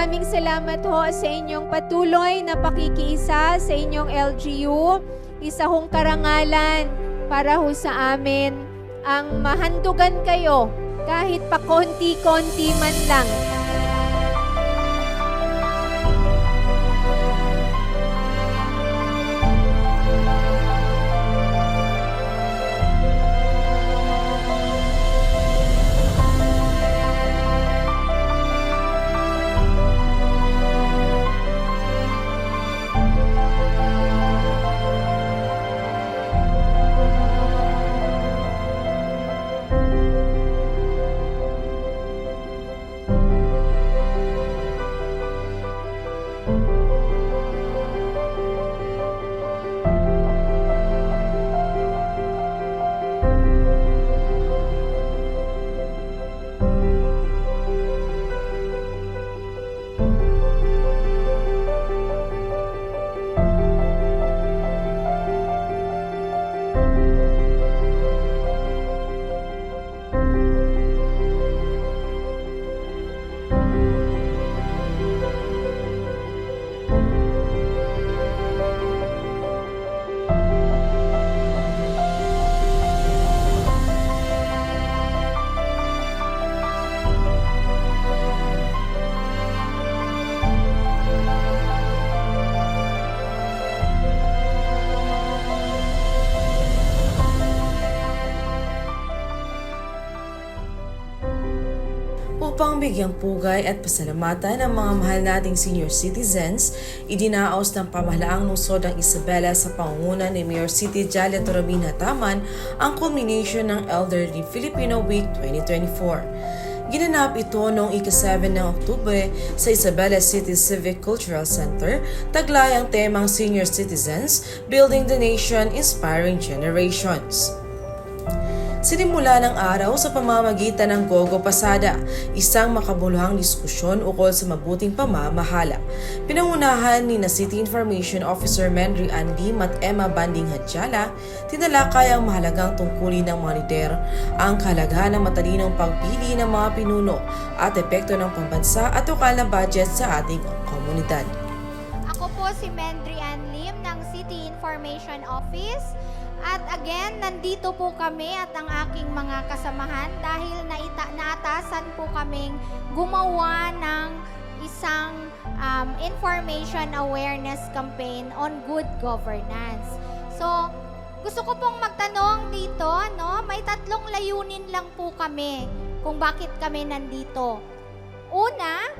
maraming salamat ho sa inyong patuloy na pakikiisa sa inyong LGU. Isa hong karangalan para ho sa amin ang mahandugan kayo kahit pa konti-konti man lang. Upang bigyang pugay at pasalamatan ang mga mahal nating senior citizens, idinaos ng pamahalaang lungsod ng Isabela sa pangunguna ni Mayor City Jalia Torabina Taman ang culmination ng Elderly Filipino Week 2024. Ginanap ito noong ika-7 ng Oktubre sa Isabela City Civic Cultural Center, taglay ang temang Senior Citizens, Building the Nation, Inspiring Generations. Sinimula ng araw sa pamamagitan ng Gogo Pasada, isang makabuluhang diskusyon ukol sa mabuting pamamahala. Pinangunahan ni City Information Officer Mendry Ann Lim at Emma Banding Hadjala, tinalakay ang mahalagang tungkulin ng mga lider, ang kahalagahan ng matalinong pagpili ng mga pinuno at epekto ng pambansa at lokal na budget sa ating komunidad. Ako po si Mendry Ann Lim ng City Information Office. At again, nandito po kami at ang aking mga kasamahan dahil naatasan po kaming gumawa ng isang information awareness campaign on good governance. So, gusto ko pong magtanong dito, no? May tatlong layunin lang po kami kung bakit kami nandito. Una,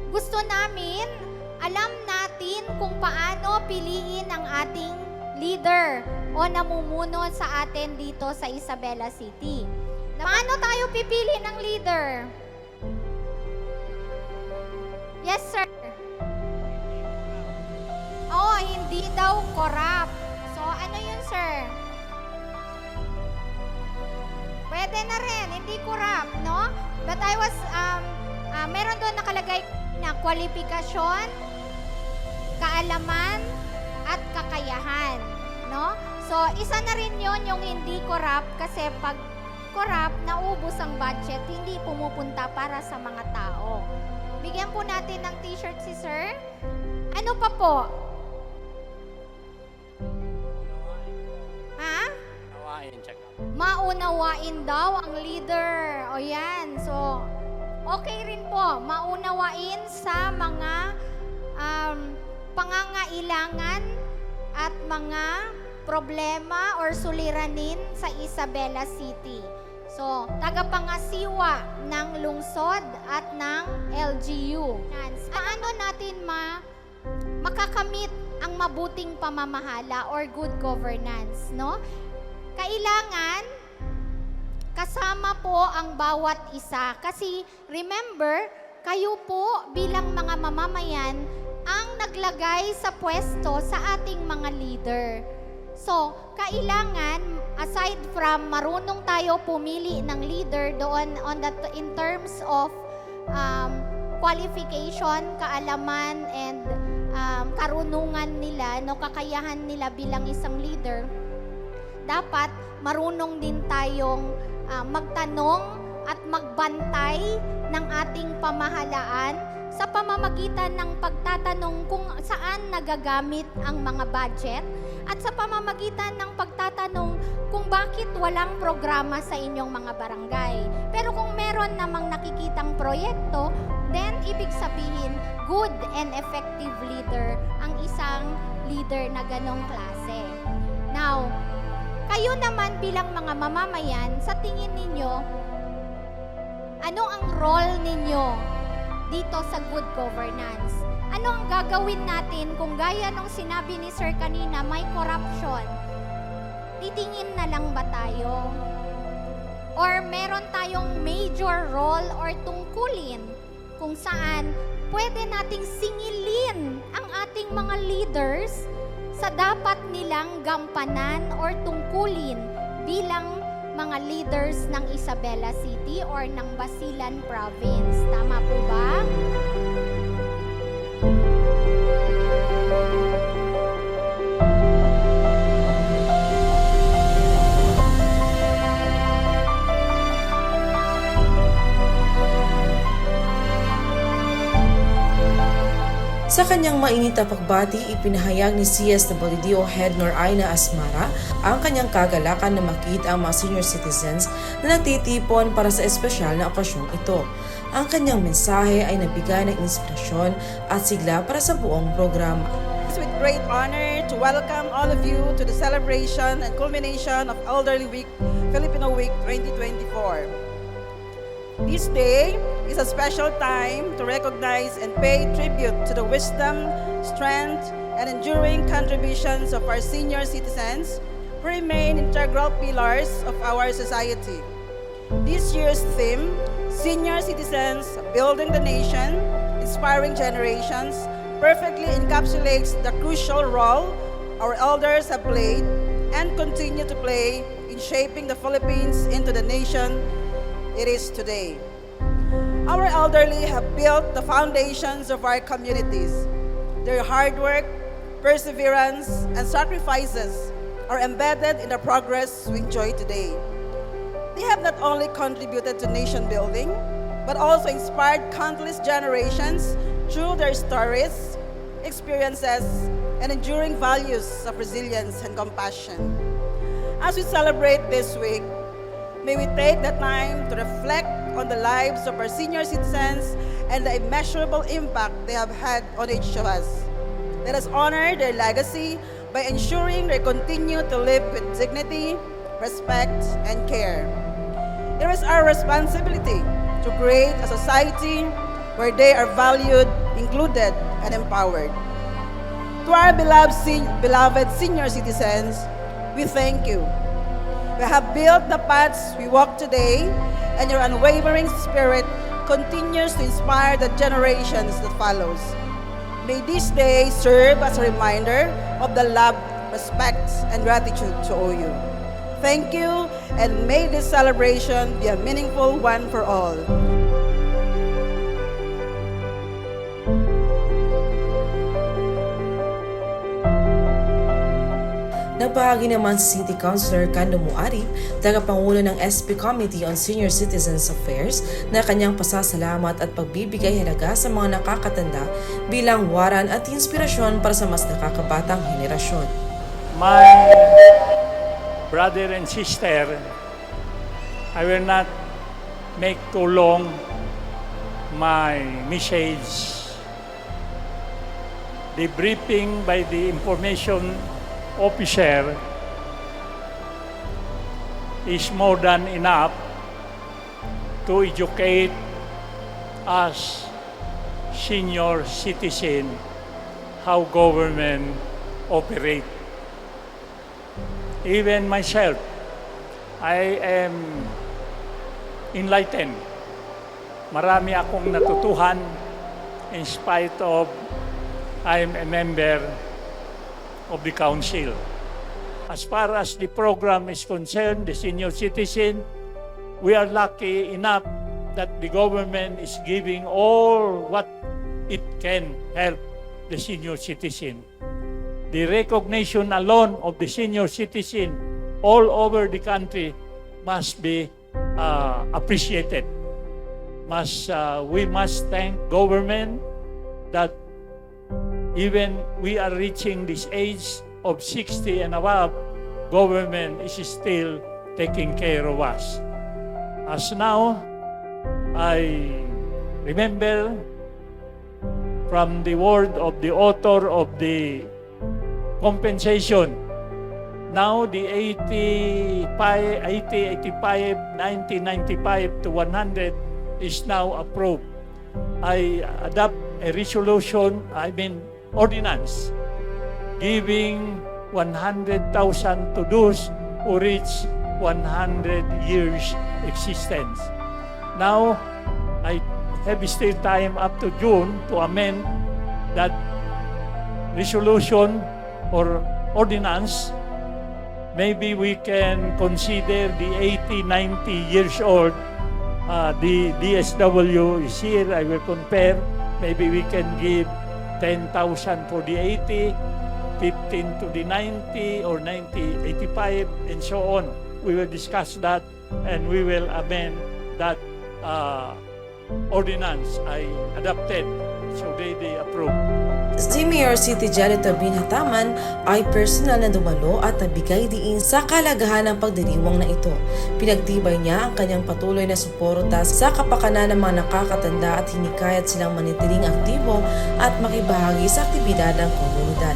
gusto namin, alam natin kung paano piliin ang ating leader o namumuno sa atin dito sa Isabela City. Paano tayo pipili ng leader? Yes, sir. Oh, hindi daw corrupt. So, ano yun, sir? Pwede na rin, hindi corrupt, no? But I was, meron doon nakalagay na kwalifikasyon, kaalaman, at kakayahan, no? So, isa na rin yon yung hindi corrupt kasi pag corrupt, naubos ang budget, hindi pumupunta para sa mga tao. Bigyan po natin ng t-shirt si sir. Ano pa po? Ha? Maunawain daw ang leader. O yan. So, okay rin po. Maunawain sa mga pangangailangan at mga problema or suliranin sa Isabela City. So, tagapangasiwa ng lungsod at ng LGU. Paano natin makakamit ang mabuting pamamahala or good governance, no? Kailangan kasama po ang bawat isa. Kasi remember, kayo po bilang mga mamamayan ang naglagay sa pwesto sa ating mga leader. So, kailangan, aside from marunong tayo pumili ng leader doon in terms of qualification, kaalaman, and karunungan nila, no, kakayahan nila bilang isang leader, dapat marunong din tayong magtanong at magbantay ng ating pamahalaan sa pamamagitan ng pagtatanong kung saan nagagamit ang mga budget at sa pamamagitan ng pagtatanong kung bakit walang programa sa inyong mga barangay. Pero kung meron namang nakikitang proyekto, then ibig sabihin good and effective leader ang isang leader na ganong klase. Now, kayo naman bilang mga mamamayan, sa tingin ninyo, ano ang role ninyo dito sa good governance? Ano ang gagawin natin kung gaya nung sinabi ni Sir kanina, may corruption? Titingin na lang ba tayo? Or meron tayong major role or tungkulin kung saan pwede nating singilin ang ating mga leaders sa dapat nilang gampanan or tungkulin bilang mga leaders ng Isabela City or ng Basilan Province. Tama po ba? Sa kanyang mainit na pagbati, ipinahayag ni CSWDO Head Noraina Asmara ang kanyang kagalakan na makita ang mga senior citizens na nagtitipon para sa espesyal na okasyong ito. Ang kanyang mensahe ay nabigay ng inspirasyon at sigla para sa buong programa. It's with great honor to welcome all of you to the celebration and culmination of Elderly Week, Filipino Week 2024. This day is a special time to recognize and pay tribute to the wisdom, strength, and enduring contributions of our senior citizens who remain integral pillars of our society. This year's theme, Senior Citizens Building the Nation, Inspiring Generations, perfectly encapsulates the crucial role our elders have played and continue to play in shaping the Philippines into the nation it is today. Our elderly have built the foundations of our communities. Their hard work, perseverance, and sacrifices are embedded in the progress we enjoy today. They have not only contributed to nation building, but also inspired countless generations through their stories, experiences, and enduring values of resilience and compassion. As we celebrate this week, may we take the time to reflect on the lives of our senior citizens and the immeasurable impact they have had on each of us. Let us honor their legacy by ensuring they continue to live with dignity, respect, and care. It is our responsibility to create a society where they are valued, included, and empowered. To our beloved senior citizens, we thank you. We have built the paths we walk today, and your unwavering spirit continues to inspire the generations that follows. May this day serve as a reminder of the love, respect, and gratitude to owe you. Thank you, and may this celebration be a meaningful one for all. Nabahagi naman si City Councilor Kando Muarip, tagapangulo ng SP Committee on Senior Citizens Affairs, na kanyang pasasalamat at pagbibigay halaga sa mga nakakatanda bilang waran at inspirasyon para sa mas nakakabatang henerasyon. My brother and sister, I will not make too long my message. The briefing by the information officer is more than enough to educate us senior citizen how government operate. Even myself, I am enlightened. Marami akong natutuhan in spite of I'm a member of the council. As far as the program is concerned, the senior citizen, we are lucky enough that the government is giving all what it can help the senior citizen. The recognition alone of the senior citizen all over the country must be appreciated. We must thank government that even we are reaching this age of 60 and above, government is still taking care of us. As now, I remember from the word of the author of the compensation, now the 85, 90, 95 to 100 is now approved. I adopt a resolution, ordinance, giving 100,000 to those who reach 100 years existence. Now, I have still time up to June to amend that resolution or ordinance. Maybe we can consider the 80, 90 years old. The DSW is here. I will compare. Maybe we can give 10,000 for the 80, 15 to the 90, or 90, 85, and so on. We will discuss that and we will amend that ordinance I adopted. So they approve. Si Mayor City Janet Binhataman ay personal na dumalo at nabigay diin sa kalagahan ng pagdiriwang na ito. Pinagtibay niya ang kanyang patuloy na suporta sa kapakanan ng mga nakakatanda at hinikayat silang manitiling aktibo at makibahagi sa aktibidad ng komunidad.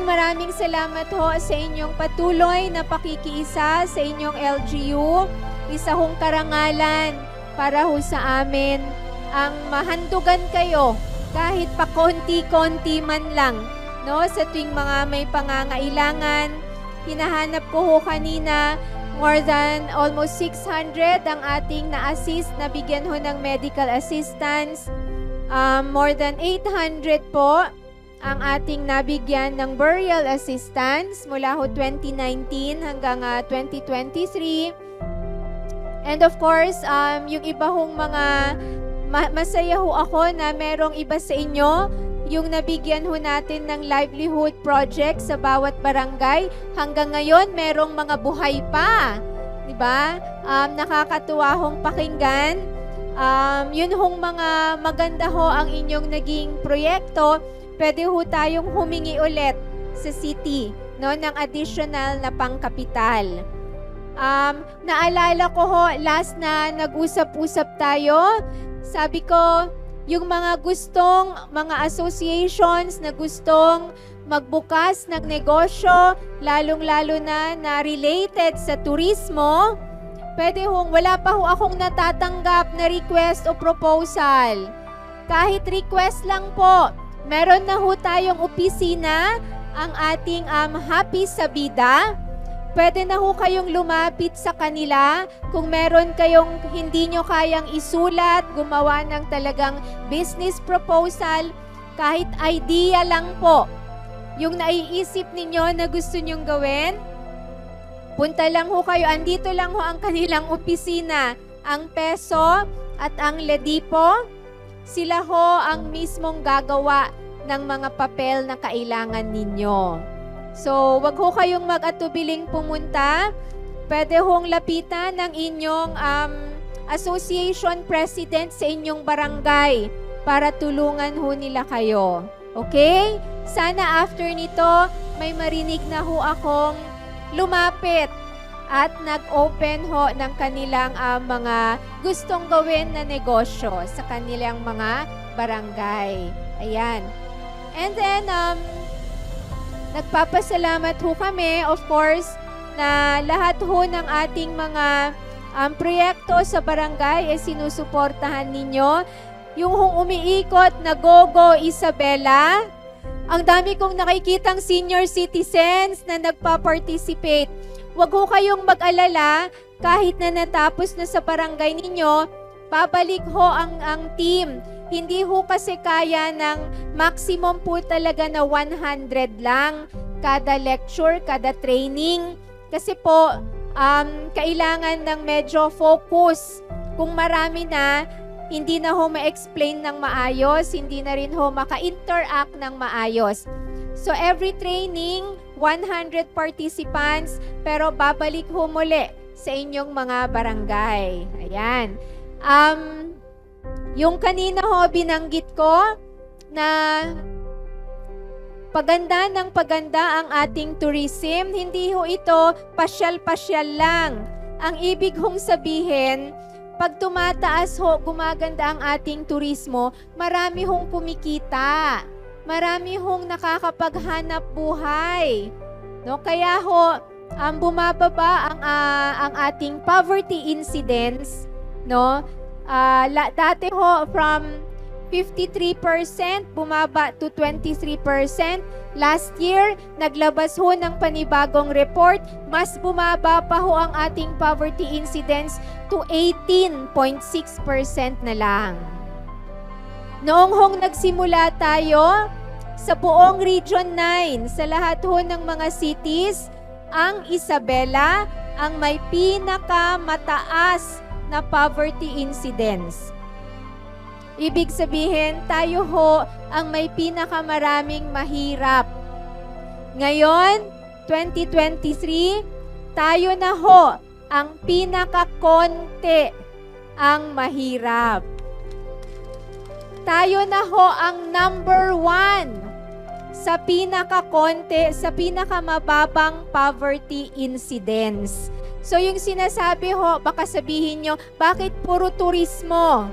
Maraming salamat ho sa inyong patuloy na pakikiisa sa inyong LGU. Isa hong karangalan para ho sa amin ang mahandugan kayo kahit pa konti-konti man lang, no? Sa tuwing mga may pangangailangan, hinahanap ko ho kanina, more than almost 600 ang ating na-assist, nabigyan ho ng medical assistance. More than 800 po ang ating nabigyan ng burial assistance mula ho 2019 hanggang 2023. And of course, yung iba hong mga masaya ho ako na merong iba sa inyo yung nabigyan ho natin ng livelihood project sa bawat barangay. Hanggang ngayon, merong mga buhay pa. Diba? Nakakatuwa hong pakinggan. Yun hong mga maganda ho ang inyong naging proyekto. Pwede ho tayong humingi ulit sa city, no, ng additional na pangkapital. Naalala ko ho, last na nag-usap-usap tayo, sabi ko, yung mga associations na gustong magbukas ng negosyo, lalong-lalo na related sa turismo, pwede hong, wala pa ho akong natatanggap na request o proposal. Kahit request lang po, meron na ho tayong opisina, ang ating Happy Sabida. Pwede na ho kayong lumapit sa kanila kung meron kayong hindi nyo kayang isulat, gumawa ng talagang business proposal, kahit idea lang po. Yung naiisip ninyo na gusto nyong gawin, punta lang ho kayo. Andito lang ho ang kanilang opisina, ang Peso at ang Ledipo. Sila ho ang mismong gagawa ng mga papel na kailangan ninyo. So, wag ho kayong mag-atubiling pumunta. Pwede hong lapitan ng inyong association president sa inyong barangay para tulungan ho nila kayo. Okay? Sana after nito, may marinig na ho akong lumapit at nag-open ho ng kanilang mga gustong gawin na negosyo sa kanilang mga barangay. Ayan. And then, nagpapasalamat ho kami, of course, na lahat ho ng ating mga proyekto sa barangay ay sinusuportahan ninyo. Yung hong umiikot na Go Isabela, ang dami kong nakikitang senior citizens na nagpa-participate. Huwag ho kayong mag-alala, kahit na natapos na sa barangay ninyo, babalik ho ang team. Hindi ho kasi kaya ng maximum po talaga na 100 lang kada lecture, kada training. Kasi po, kailangan ng medyo focus. Kung marami na, hindi na ho ma-explain ng maayos, hindi na rin ho maka-interact ng maayos. So every training, 100 participants, pero babalik ho muli sa inyong mga barangay. Ayan. Yung kanina ho, binanggit ko na paganda ng paganda ang ating tourism. Hindi ho ito pasyal-pasyal lang. Ang ibig hong sabihin, pag tumataas ho, gumaganda ang ating turismo, marami hong kumikita. Marami hong nakakapaghanap buhay. No? Kaya ho, bumababa ang ating poverty incidence, no? Dati ho from 53% bumaba to 23%. Last year, naglabas ho ng panibagong report, mas bumaba pa ho ang ating poverty incidence to 18.6% na lang. Noong hong nagsimula tayo, sa buong Region 9, sa lahat ho ng mga cities, ang Isabela ang may pinakamataas na poverty incidence. Ibig sabihin, tayo ho ang may pinakamaraming mahirap. Ngayon, 2023, tayo na ho ang pinakakonti ang mahirap. Tayo na ho ang number 1 sa pinakakonti, sa pinakamababang poverty incidence. So yung sinasabi ho, baka sabihin nyo, bakit puro turismo?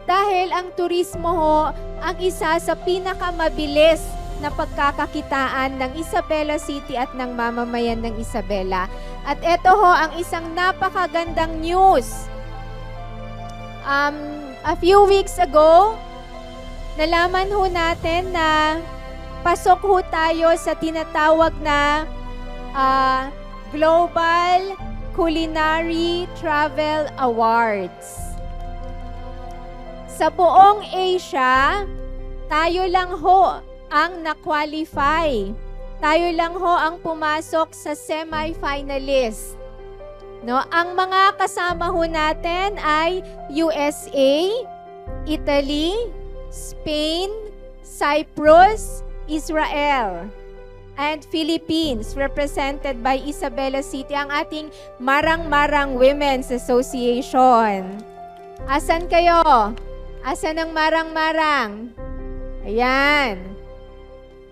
Dahil ang turismo ho, ang isa sa pinakamabilis na pagkakakitaan ng Isabela City at ng mamamayan ng Isabela. At ito ho ang isang napakagandang news. A few weeks ago, nalaman ho natin na pasok ho tayo sa tinatawag na Global Culinary Travel Awards. Sa buong Asia, tayo lang ho ang na-qualify. Tayo lang ho ang pumasok sa semi-finalist. No, ang mga kasama ho natin ay USA, Italy, Spain, Cyprus, Israel, and Philippines, represented by Isabela City, ang ating Marang-Marang Women's Association. Asan kayo? Asan ang Marang-Marang? Ayan.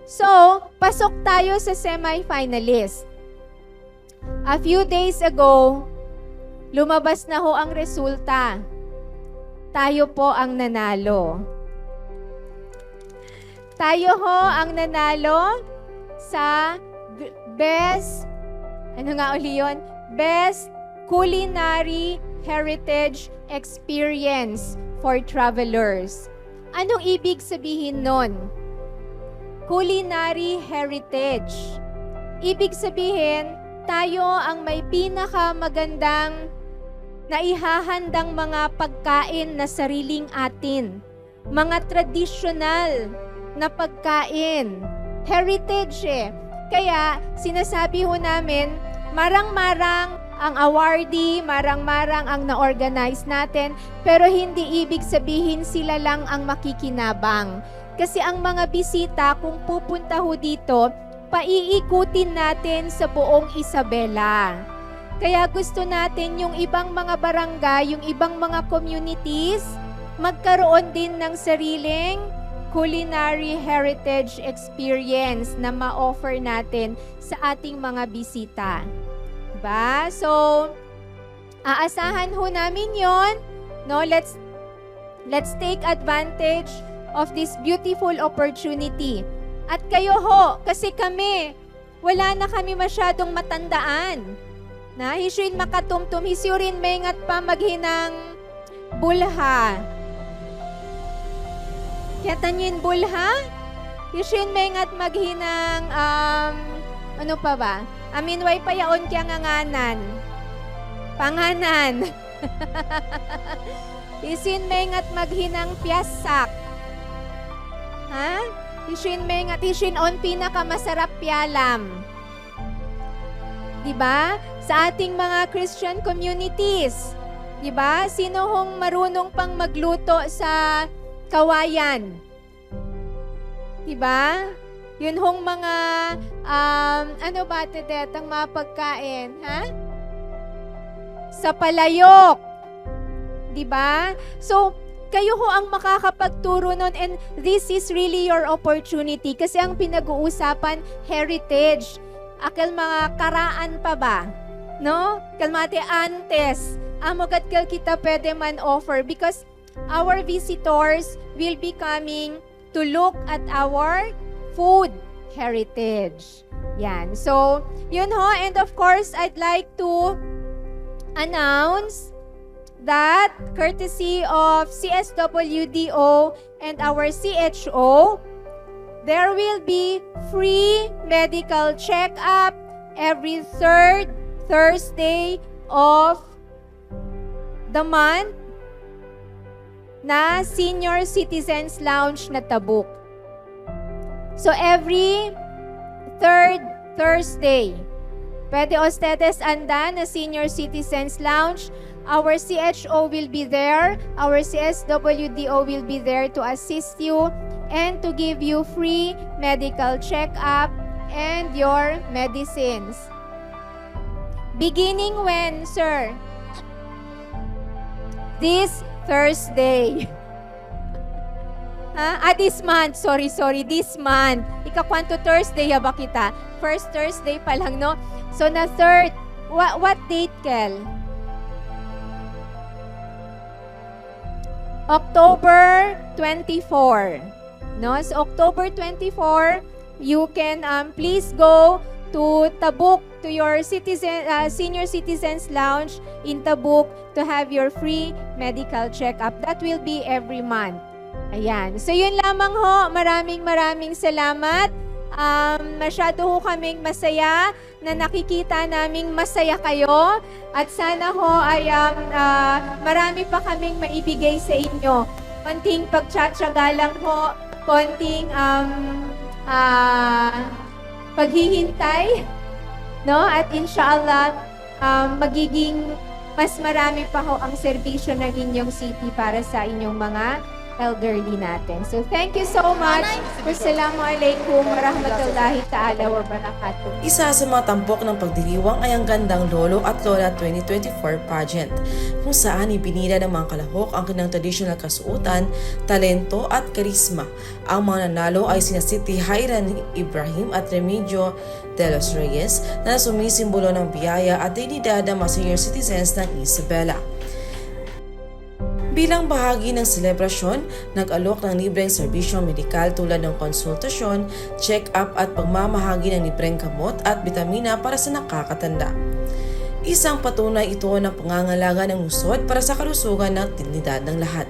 So, pasok tayo sa semi-finalist. A few days ago, lumabas na ho ang resulta. Tayo po ang nanalo. Tayo ho ang nanalo sa Best Culinary Heritage Experience for Travelers. Anong ibig sabihin nun? Culinary Heritage. Ibig sabihin, tayo ang may pinakamagandang naihahandang mga pagkain na sariling atin. Mga traditional na pagkain. Heritage eh. Kaya sinasabi ho namin, marang-marang ang awardee, marang-marang ang na-organize natin, pero hindi ibig sabihin sila lang ang makikinabang. Kasi ang mga bisita, kung pupunta ho dito, paiikutin natin sa buong Isabela. Kaya gusto natin yung ibang mga barangay, yung ibang mga communities, magkaroon din ng sariling culinary heritage experience na ma-offer natin sa ating mga bisita. Diba? So, aasahan ho namin yon. No, let's take advantage of this beautiful opportunity. At kayo ho, kasi kami, wala na kami masyadong matandaan. Na, hisuin makatumtum, hisurin mengat pa maghinang bulha. Yatanyin bulha? Hisuin mengat maghinang, ano pa ba? Amin way pa yaon kya nganganan. Panganan. Isin mengat maghinang piyasak. Ha? Isin mengat isin on pinakamasarap pialam. Diba? Sa ating mga Christian communities. Diba? Sino hong marunong pang magluto sa kawayan? Diba? Yun hong mga, ano ba tedet, ang mga pagkain, ha? Sa palayok. Diba? So, kayo ho ang makakapagturo nun, and this is really your opportunity kasi ang pinag-uusapan, heritage. Akal mga karaan pa ba? No? Kalmate antes. Amogat kal kita pwede man offer because our visitors will be coming to look at our food heritage. Yan. So, yun ho. And of course, I'd like to announce that courtesy of CSWDO and our CHO, there will be free medical check-up every third Thursday of the month na Senior Citizens Lounge na Tabuk. So every third Thursday, pwede ustedes andan na Senior Citizens Lounge. Our CHO will be there. Our CSWDO will be there to assist you and to give you free medical check-up and your medicines. Beginning when, sir? This Thursday. This month. Sorry. This month. Ikakwanto Thursday ba kita? First Thursday pa lang, no? So, na third. What date, Kel? October 24. No? So, October 24, you can please go to Tabuk, to your Senior Citizens Lounge in Tabuk to have your free medical check-up. That will be every month. Ayan. So, yun lamang ho. Maraming salamat. Masyado ho kaming masaya na nakikita naming masaya kayo. At sana ho ay marami pa kaming maibigay sa inyo. Konting pagtsatsaga lang ho. Konting paghihintay. No? At inshallah, magiging mas marami pa ho ang serbisyo ng inyong city para sa inyong mga elderly natin. So, thank you so much. Wassalamualaikum warahmatullahi ta'ala wa barakatuh. Isa sa mga tampok ng pagdiriwang ay ang Gandang Lolo at Lola 2024 pageant, kung saan ibinida ng mga kalahok ang kanilang traditional kasuotan, talento at karisma. Ang mga nanalo ay sina Siti Hayran Ibrahim at Remigio de los Reyes na sumisimbolo ng biyaya at dignidad ng mga senior citizens ng Isabela. Bilang bahagi ng selebrasyon, nag-alok ng libreng serbisyong medikal tulad ng konsultasyon, check-up at pagmamahagi ng libreng gamot at bitamina para sa nakakatanda. Isang patunay ito ng pangangalaga ng lungsod para sa kalusugan ng dignidad ng lahat.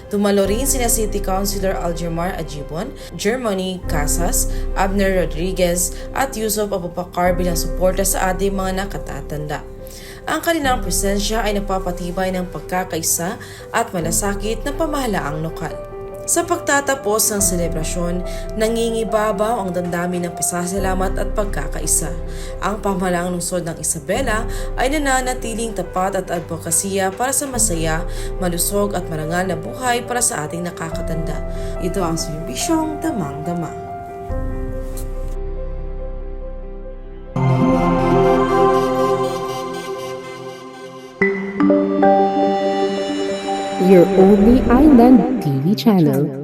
Dumalo rin sina City Councilor Aljamar Ajibon, Germany Casas, Abner Rodriguez at Yusuf Abubakar bilang suporta sa ating mga nakatatanda. Ang kanilang presensya ay nagpapatibay ng pagkakaisa at malasakit ng pamahalaang lokal. Sa pagtatapos ng selebrasyon, nangingibabaw ang damdamin ng pasasalamat at pagkakaisa. Ang pamahalaang lungsod ng Isabela ay nananatiling tapat at advokasya para sa masaya, malusog at marangal na buhay para sa ating nakakatanda. Ito ang serbisyong damang-dama. Your only island TV channel